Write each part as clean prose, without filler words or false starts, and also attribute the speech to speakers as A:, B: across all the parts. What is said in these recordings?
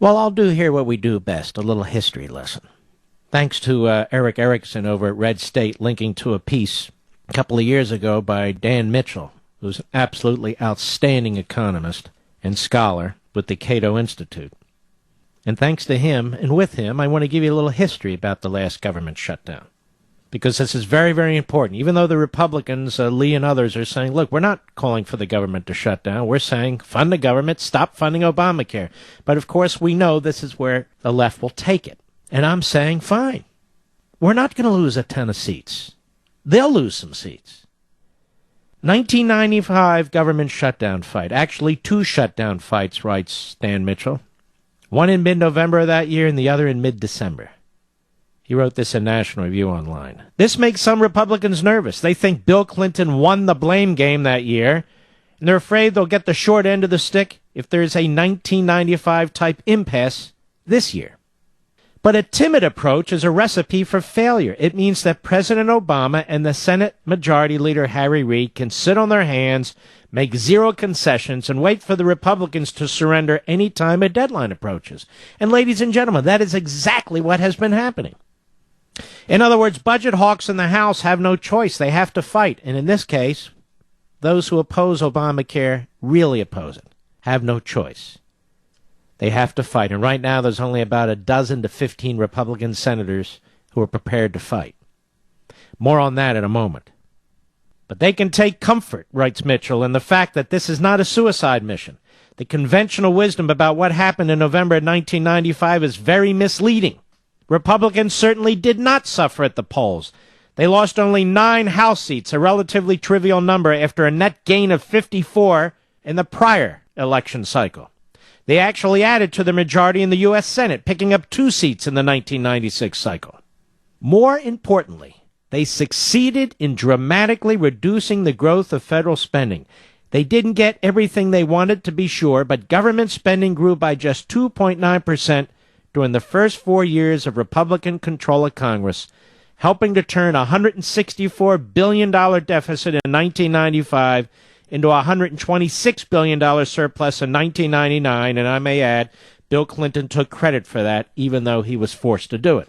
A: Well, I'll do here what we do best, a little history lesson. Thanks to Eric Erickson over at Red State linking to a piece a couple of years ago by Dan Mitchell, who's an absolutely outstanding economist and scholar with the Cato Institute. And thanks to him, and with him, I want to give you a little history about the last government shutdown. Because this is very, very important. Even though the Republicans, Lee and others, are saying, look, we're not calling for the government to shut down. We're saying fund the government, stop funding Obamacare. But, of course, we know this is where the left will take it. And I'm saying, fine. We're not going to lose a ton of seats. They'll lose some seats. 1995 government shutdown fight. Actually, 2 shutdown fights, writes Dan Mitchell. One in mid-November of that year and the other in mid-December. He wrote this in National Review Online. This makes some Republicans nervous. They think Bill Clinton won the blame game that year, and they're afraid they'll get the short end of the stick if there's a 1995-type impasse this year. But a timid approach is a recipe for failure. It means that President Obama and the Senate Majority Leader Harry Reid can sit on their hands, make zero concessions, and wait for the Republicans to surrender any time a deadline approaches. And ladies and gentlemen, that is exactly what has been happening. In other words, budget hawks in the House have no choice. They have to fight. And in this case, those who oppose Obamacare really oppose it, have no choice. They have to fight. And right now, there's only about a dozen to 15 Republican senators who are prepared to fight. More on that in a moment. But they can take comfort, writes Mitchell, in the fact that this is not a suicide mission. The conventional wisdom about what happened in November of 1995 is very misleading. Republicans certainly did not suffer at the polls. They lost only 9 House seats, a relatively trivial number after a net gain of 54 in the prior election cycle. They actually added to the majority in the U.S. Senate, picking up 2 seats in the 1996 cycle. More importantly, they succeeded in dramatically reducing the growth of federal spending. They didn't get everything they wanted, to be sure, but government spending grew by just 2.9% during the first 4 years of Republican control of Congress, helping to turn a $164 billion deficit in 1995 into a $126 billion surplus in 1999, and I may add, Bill Clinton took credit for that, even though he was forced to do it.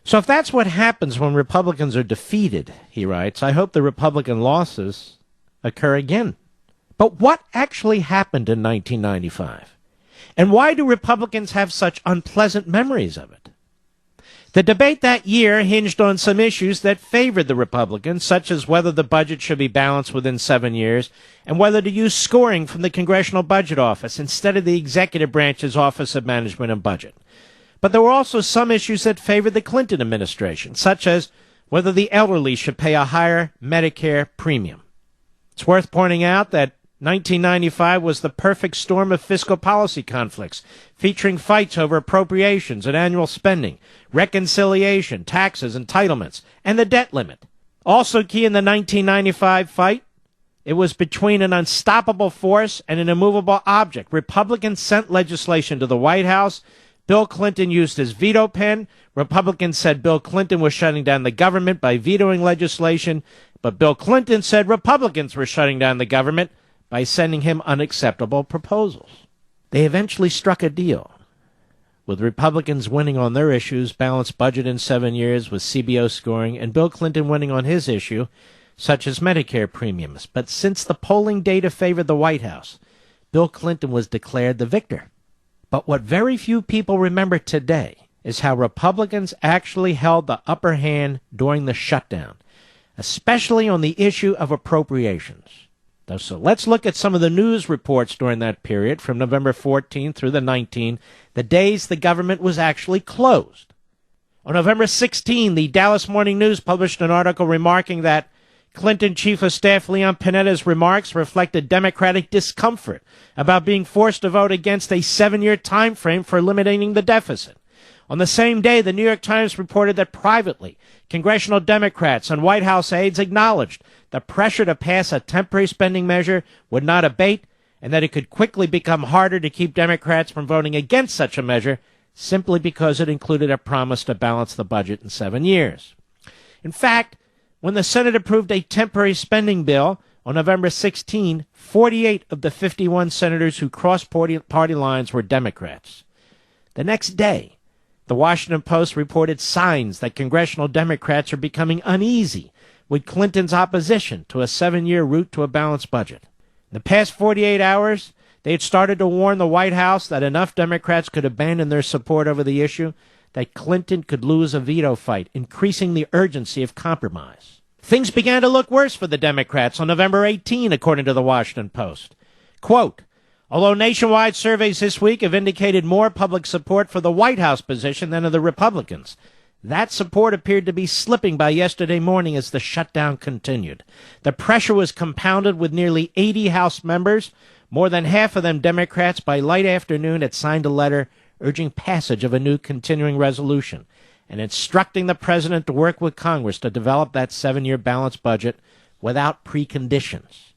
A: So if that's what happens when Republicans are defeated, he writes, I hope the Republican losses occur again. But what actually happened in 1995? And why do Republicans have such unpleasant memories of it? The debate that year hinged on some issues that favored the Republicans, such as whether the budget should be balanced within 7 years and whether to use scoring from the Congressional Budget Office instead of the Executive Branch's Office of Management and Budget. But there were also some issues that favored the Clinton administration, such as whether the elderly should pay a higher Medicare premium. It's worth pointing out that 1995 was the perfect storm of fiscal policy conflicts, featuring fights over appropriations and annual spending, reconciliation, taxes, entitlements, and the debt limit. Also key in the 1995 fight, it was between an unstoppable force and an immovable object. Republicans sent legislation to the White House. Bill Clinton used his veto pen. Republicans said Bill Clinton was shutting down the government by vetoing legislation, but Bill Clinton said Republicans were shutting down the government by sending him unacceptable proposals. They eventually struck a deal, with Republicans winning on their issues, balanced budget in 7 years with CBO scoring, and Bill Clinton winning on his issue, such as Medicare premiums. But since the polling data favored the White House, Bill Clinton was declared the victor. But what very few people remember today is how Republicans actually held the upper hand during the shutdown, especially on the issue of appropriations. So let's look at some of the news reports during that period, from November 14 through the 19th, the days the government was actually closed. On November 16, the Dallas Morning News published an article remarking that Clinton Chief of Staff Leon Panetta's remarks reflected Democratic discomfort about being forced to vote against a 7-year time frame for eliminating the deficit. On the same day, the New York Times reported that privately, congressional Democrats and White House aides acknowledged the pressure to pass a temporary spending measure would not abate, and that it could quickly become harder to keep Democrats from voting against such a measure simply because it included a promise to balance the budget in 7 years. In fact, when the Senate approved a temporary spending bill on November 16, 48 of the 51 senators who crossed party lines were Democrats. The next day, the Washington Post reported signs that congressional Democrats are becoming uneasy with Clinton's opposition to a 7-year route to a balanced budget. In the past 48 hours, they had started to warn the White House that enough Democrats could abandon their support over the issue that Clinton could lose a veto fight, increasing the urgency of compromise. Things began to look worse for the Democrats on November 18, according to the Washington Post. Quote, although nationwide surveys this week have indicated more public support for the White House position than of the Republicans, that support appeared to be slipping by yesterday morning as the shutdown continued. The pressure was compounded with nearly 80 House members, more than half of them Democrats, by late afternoon had signed a letter urging passage of a new continuing resolution and instructing the president to work with Congress to develop that 7-year balanced budget without preconditions.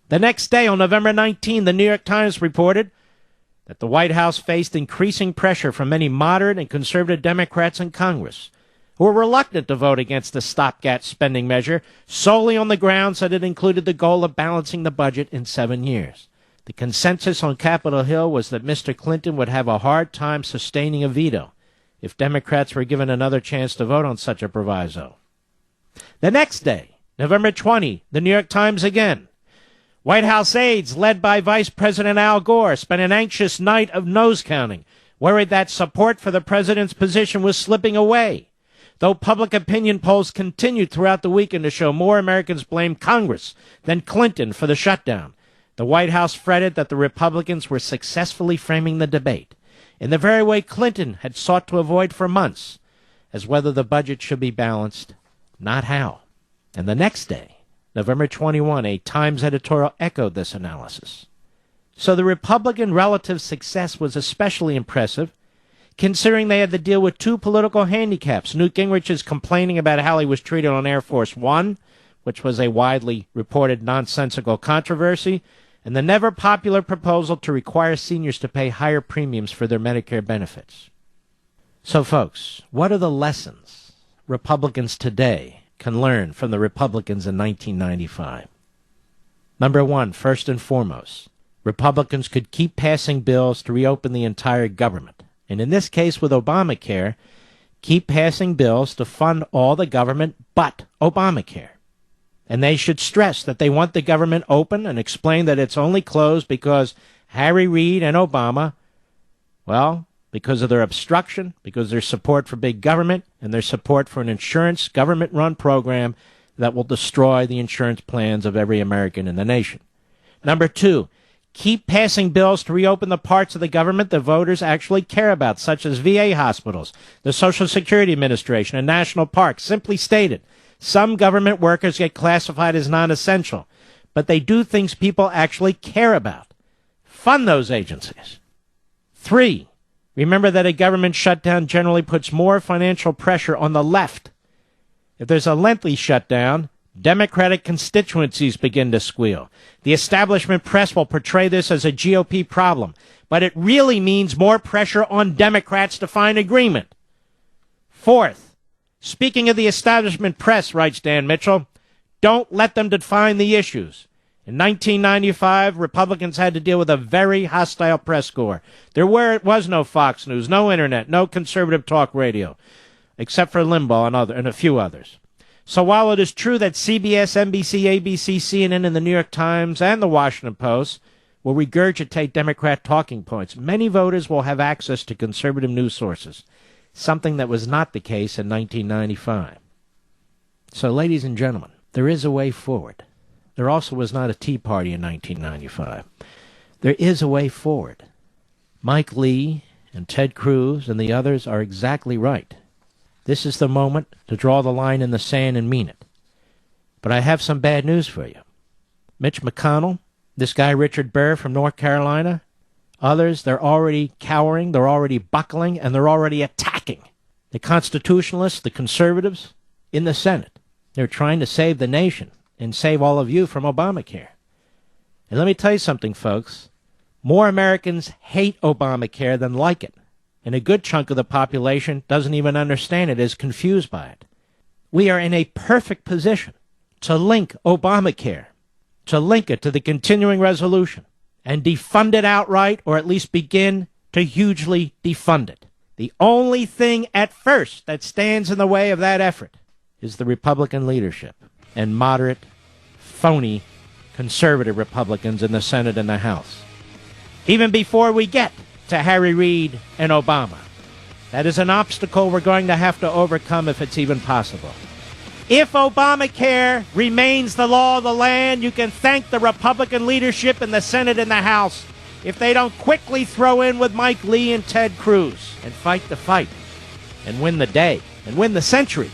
A: The next day, on November 19, the New York Times reported that the White House faced increasing pressure from many moderate and conservative Democrats in Congress who were reluctant to vote against the stopgap spending measure solely on the grounds that it included the goal of balancing the budget in 7 years. The consensus on Capitol Hill was that Mr. Clinton would have a hard time sustaining a veto if Democrats were given another chance to vote on such a proviso. The next day, November 20, the New York Times again. White House aides, led by Vice President Al Gore, spent an anxious night of nose-counting, worried that support for the president's position was slipping away. Though public opinion polls continued throughout the weekend to show more Americans blamed Congress than Clinton for the shutdown, the White House fretted that the Republicans were successfully framing the debate in the very way Clinton had sought to avoid for months, as whether the budget should be balanced, not how. And the next day, November 21, a Times editorial echoed this analysis. So the Republican relative success was especially impressive, considering they had to deal with two political handicaps. Newt Gingrich's complaining about how he was treated on Air Force One, which was a widely reported nonsensical controversy, and the never-popular proposal to require seniors to pay higher premiums for their Medicare benefits. So, folks, what are the lessons Republicans today can learn from the Republicans in 1995? Number one, first and foremost, Republicans could keep passing bills to reopen the entire government. And in this case with Obamacare, keep passing bills to fund all the government but Obamacare. And they should stress that they want the government open and explain that it's only closed because Harry Reid and Obama, well, because of their obstruction, because of their support for big government, and their support for an insurance government-run program that will destroy the insurance plans of every American in the nation. Number two, keep passing bills to reopen the parts of the government that voters actually care about, such as VA hospitals, the Social Security Administration, and national parks. Simply stated, some government workers get classified as non-essential, but they do things people actually care about. Fund those agencies. 3, remember that a government shutdown generally puts more financial pressure on the left. If there's a lengthy shutdown, Democratic constituencies begin to squeal. The establishment press will portray this as a GOP problem, but it really means more pressure on Democrats to find agreement. 4th, speaking of the establishment press, writes Dan Mitchell, don't let them define the issues. In 1995, Republicans had to deal with a very hostile press corps. There was no Fox News, no Internet, no conservative talk radio, except for Limbaugh and a few others. So while it is true that CBS, NBC, ABC, CNN, and the New York Times and the Washington Post will regurgitate Democrat talking points, many voters will have access to conservative news sources, something that was not the case in 1995. So, ladies and gentlemen, there is a way forward. There also was not a Tea Party in 1995. There is a way forward. Mike Lee and Ted Cruz and the others are exactly right. This is the moment to draw the line in the sand and mean it. But I have some bad news for you. Mitch McConnell, this guy Richard Burr from North Carolina, others, they're already cowering, they're already buckling, and they're already attacking the constitutionalists, the conservatives in the Senate. They're trying to save the nation and save all of you from Obamacare. And let me tell you something, folks. More Americans hate Obamacare than like it. And a good chunk of the population doesn't even understand it, is confused by it. We are in a perfect position to link Obamacare, to link it to the continuing resolution, and defund it outright, or at least begin to hugely defund it. The only thing at first that stands in the way of that effort is the Republican leadership and moderate, phony, conservative Republicans in the Senate and the House. Even before we get to Harry Reid and Obama, that is an obstacle we're going to have to overcome if it's even possible. If Obamacare remains the law of the land, you can thank the Republican leadership in the Senate and the House if they don't quickly throw in with Mike Lee and Ted Cruz and fight the fight and win the day and win the century.